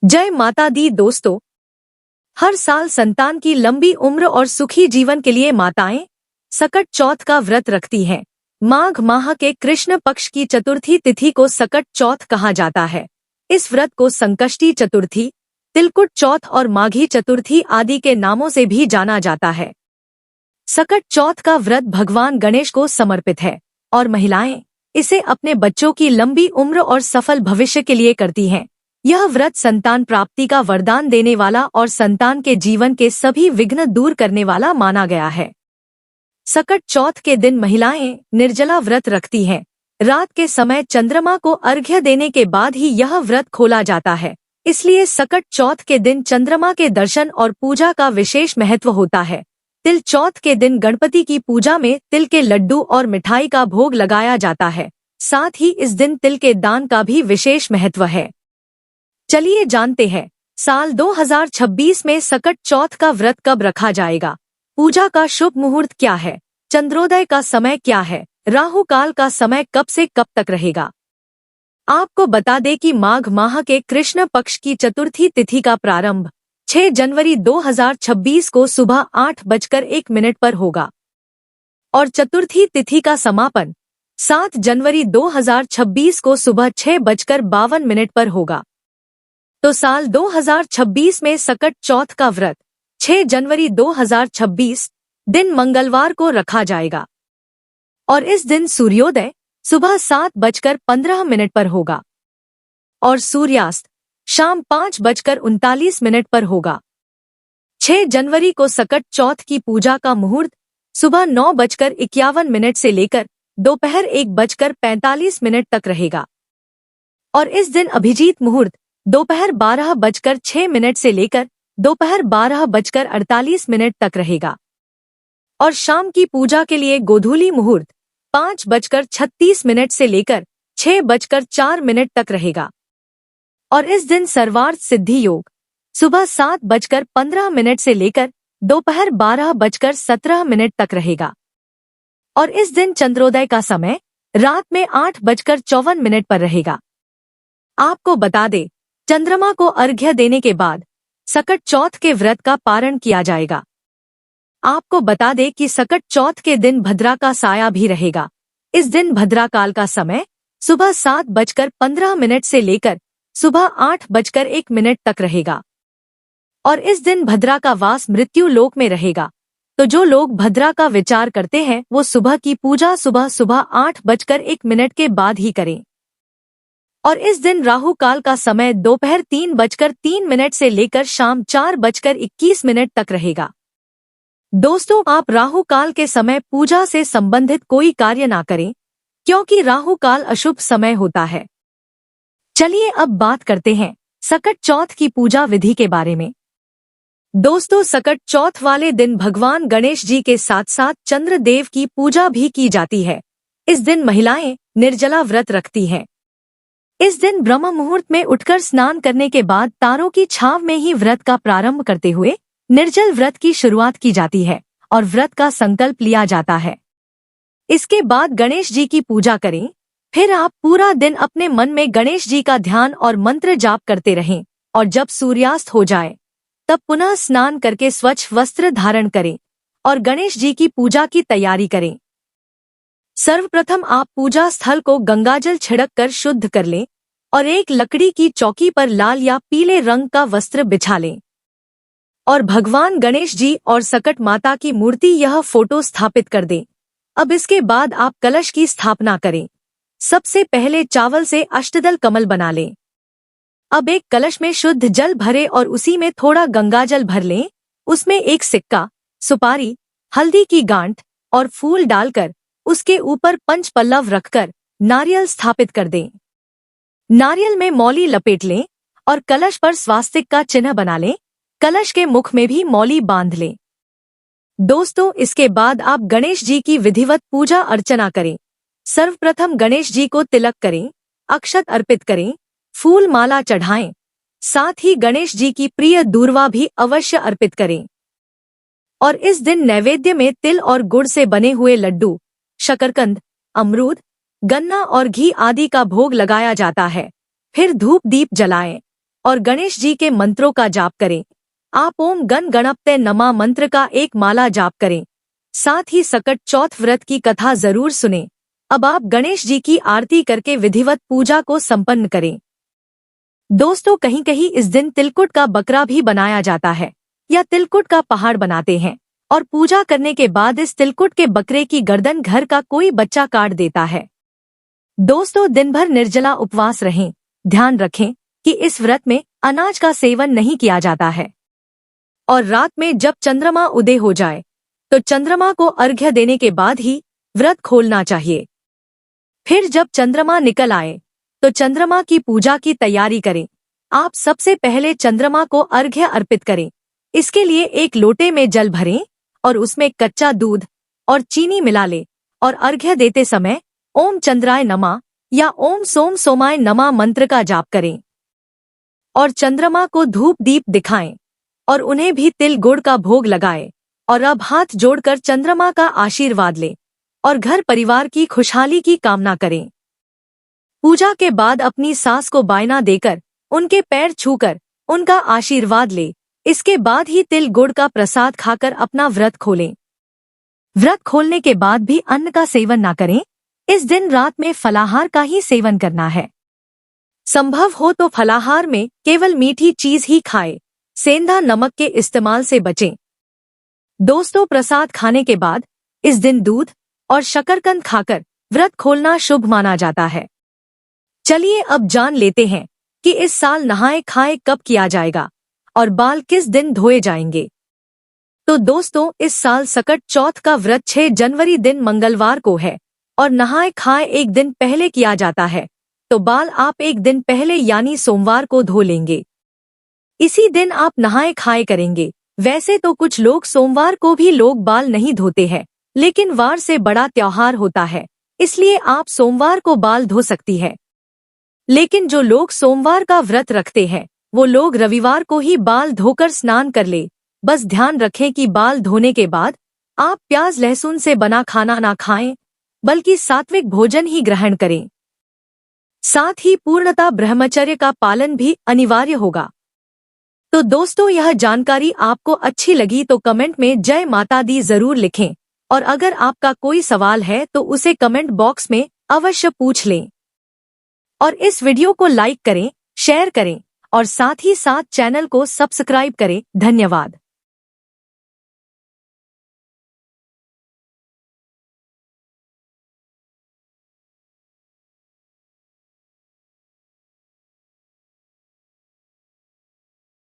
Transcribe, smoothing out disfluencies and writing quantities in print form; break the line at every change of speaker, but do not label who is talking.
जय माता दी दोस्तों। हर साल संतान की लंबी उम्र और सुखी जीवन के लिए माताएं सकट चौथ का व्रत रखती हैं। माघ माह के कृष्ण पक्ष की चतुर्थी तिथि को सकट चौथ कहा जाता है। इस व्रत को संकष्टी चतुर्थी, तिलकुट चौथ और माघी चतुर्थी आदि के नामों से भी जाना जाता है। सकट चौथ का व्रत भगवान गणेश को समर्पित है और महिलाएं इसे अपने बच्चों की लंबी उम्र और सफल भविष्य के लिए करती हैं। यह व्रत संतान प्राप्ति का वरदान देने वाला और संतान के जीवन के सभी विघ्न दूर करने वाला माना गया है। सकट चौथ के दिन महिलाएं निर्जला व्रत रखती हैं। रात के समय चंद्रमा को अर्घ्य देने के बाद ही यह व्रत खोला जाता है। इसलिए सकट चौथ के दिन चंद्रमा के दर्शन और पूजा का विशेष महत्व होता है। तिल चौथ के दिन गणपति की पूजा में तिल के लड्डू और मिठाई का भोग लगाया जाता है। साथ ही इस दिन तिल के दान का भी विशेष महत्व है। चलिए जानते हैं साल 2026 में सकट चौथ का व्रत कब रखा जाएगा। पूजा का शुभ मुहूर्त क्या है, चंद्रोदय का समय क्या है, राहु काल का समय कब से कब तक रहेगा। आपको बता दें कि माघ माह के कृष्ण पक्ष की चतुर्थी तिथि का प्रारंभ 6 जनवरी 2026 को सुबह 8:01 पर होगा और चतुर्थी तिथि का समापन 7 जनवरी 2026 को सुबह 6:52 पर होगा। तो साल 2026 में सकट चौथ का व्रत 6 जनवरी 2026 दिन मंगलवार को रखा जाएगा और इस दिन सूर्योदय सुबह 7:15 पर होगा और सूर्यास्त शाम 5:39 पर होगा। 6 जनवरी को सकट चौथ की पूजा का मुहूर्त सुबह 9:51 से लेकर दोपहर 1:45 तक रहेगा और इस दिन अभिजीत मुहूर्त दोपहर 12:06 से लेकर दोपहर 12:48 तक रहेगा और शाम की पूजा के लिए गोधूली मुहूर्त 5:36 से लेकर 6:04 तक रहेगा और इस दिन सर्वार्थ सिद्धि योग सुबह 7:15 से लेकर दोपहर 12:17 तक रहेगा और इस दिन चंद्रोदय का समय रात में 8:54 पर रहेगा। आपको बता दें चंद्रमा को अर्घ्य देने के बाद सकट चौथ के व्रत का पारण किया जाएगा। आपको बता दें कि सकट चौथ के दिन भद्रा का साया भी रहेगा। इस दिन भद्रा काल का समय सुबह 7:15 से लेकर सुबह 8:01 तक रहेगा और इस दिन भद्रा का वास मृत्यु लोक में रहेगा। तो जो लोग भद्रा का विचार करते हैं वो सुबह की पूजा सुबह 8:01 के बाद ही करें और इस दिन राहु काल का समय दोपहर 3:03 से लेकर शाम 4:21 तक रहेगा। दोस्तों, आप राहु काल के समय पूजा से संबंधित कोई कार्य ना करें क्योंकि राहु काल अशुभ समय होता है। चलिए अब बात करते हैं सकट चौथ की पूजा विधि के बारे में। दोस्तों, सकट चौथ वाले दिन भगवान गणेश जी के साथ साथ चंद्रदेव की पूजा भी की जाती है। इस दिन महिलाएं निर्जला व्रत रखती हैं। इस दिन ब्रह्म मुहूर्त में उठकर स्नान करने के बाद तारों की छांव में ही व्रत का प्रारंभ करते हुए निर्जल व्रत की शुरुआत की जाती है और व्रत का संकल्प लिया जाता है। इसके बाद गणेश जी की पूजा करें। फिर आप पूरा दिन अपने मन में गणेश जी का ध्यान और मंत्र जाप करते रहें और जब सूर्यास्त हो जाए तब पुनः स्नान करके स्वच्छ वस्त्र धारण करें और गणेश जी की पूजा की तैयारी करें। सर्वप्रथम आप पूजा स्थल को गंगाजल छिड़क कर शुद्ध कर लें और एक लकड़ी की चौकी पर लाल या पीले रंग का वस्त्र बिछा लें और भगवान गणेश जी और सकट माता की मूर्ति यह फोटो स्थापित कर दें। अब इसके बाद आप कलश की स्थापना करें। सबसे पहले चावल से अष्टदल कमल बना लें। अब एक कलश में शुद्ध जल भरे और उसी में थोड़ा गंगाजल भर लें। उसमें एक सिक्का, सुपारी, हल्दी की गांठ और फूल डालकर उसके ऊपर पंचपल्लव रखकर नारियल स्थापित कर दें। नारियल में मौली लपेट लें और कलश पर स्वास्तिक का चिन्ह बना लें। कलश के मुख में भी मौली बांध लें। दोस्तों, इसके बाद आप गणेश जी की विधिवत पूजा अर्चना करें। सर्वप्रथम गणेश जी को तिलक करें, अक्षत अर्पित करें, फूल माला चढ़ाएं। साथ ही गणेश जी की प्रिय दूर्वा भी अवश्य अर्पित करें और इस दिन नैवेद्य में तिल और गुड़ से बने हुए लड्डू, शकरकंद, अमरूद, गन्ना और घी आदि का भोग लगाया जाता है। फिर धूप दीप जलाएं और गणेश जी के मंत्रों का जाप करें। आप ओम गण गणपते नमः मंत्र का एक माला जाप करें। साथ ही सकट चौथ व्रत की कथा जरूर सुनें। अब आप गणेश जी की आरती करके विधिवत पूजा को संपन्न करें। दोस्तों, कहीं कहीं इस दिन तिलकुट का बकरा भी बनाया जाता है या तिलकुट का पहाड़ बनाते हैं और पूजा करने के बाद इस तिलकुट के बकरे की गर्दन घर का कोई बच्चा काट देता है। दोस्तों, दिन भर निर्जला उपवास रहें। ध्यान रखें कि इस व्रत में अनाज का सेवन नहीं किया जाता है और रात में जब चंद्रमा उदय हो जाए तो चंद्रमा को अर्घ्य देने के बाद ही व्रत खोलना चाहिए। फिर जब चंद्रमा निकल आए तो चंद्रमा की पूजा की तैयारी करें। आप सबसे पहले चंद्रमा को अर्घ्य अर्पित करें। इसके लिए एक लोटे में जल भरें और उसमें कच्चा दूध और चीनी मिला लें और अर्घ्य देते समय ओम चंद्राय नमः या ओम सोम सोमाय नमः मंत्र का जाप करें और चंद्रमा को धूप दीप दिखाएं और उन्हें भी तिल गुड़ का भोग लगाएं। और अब हाथ जोड़कर चंद्रमा का आशीर्वाद लें और घर परिवार की खुशहाली की कामना करें। पूजा के बाद अपनी सास को बायना देकर उनके पैर छूकर उनका आशीर्वाद ले। इसके बाद ही तिल गुड़ का प्रसाद खाकर अपना व्रत खोलें। व्रत खोलने के बाद भी अन्न का सेवन न करें। इस दिन रात में फलाहार का ही सेवन करना है। संभव हो तो फलाहार में केवल मीठी चीज ही खाएं। सेंधा नमक के इस्तेमाल से बचें। दोस्तों, प्रसाद खाने के बाद इस दिन दूध और शकरकंद खाकर व्रत खोलना शुभ माना जाता है। चलिए अब जान लेते हैं कि इस साल नहाए खाए कब किया जाएगा और बाल किस दिन धोए जाएंगे। तो दोस्तों, इस साल सकट चौथ का व्रत 6 जनवरी दिन मंगलवार को है और नहाए खाए एक दिन पहले किया जाता है, तो बाल आप एक दिन पहले यानी सोमवार को धो लेंगे। इसी दिन आप नहाए खाए करेंगे। वैसे तो कुछ लोग सोमवार को भी लोग बाल नहीं धोते हैं, लेकिन वार से बड़ा त्योहार होता है, इसलिए आप सोमवार को बाल धो सकती है। लेकिन जो लोग सोमवार का व्रत रखते हैं वो लोग रविवार को ही बाल धोकर स्नान कर ले। बस ध्यान रखें कि बाल धोने के बाद आप प्याज लहसुन से बना खाना ना खाएं, बल्कि सात्विक भोजन ही ग्रहण करें। साथ ही पूर्णतः ब्रह्मचर्य का पालन भी अनिवार्य होगा। तो दोस्तों, यह जानकारी आपको अच्छी लगी तो कमेंट में जय माता दी जरूर लिखें और अगर आपका कोई सवाल है तो उसे कमेंट बॉक्स में अवश्य पूछ लें। और इस वीडियो को लाइक करें, शेयर करें और साथ ही साथ चैनल को सब्सक्राइब करें। धन्यवाद।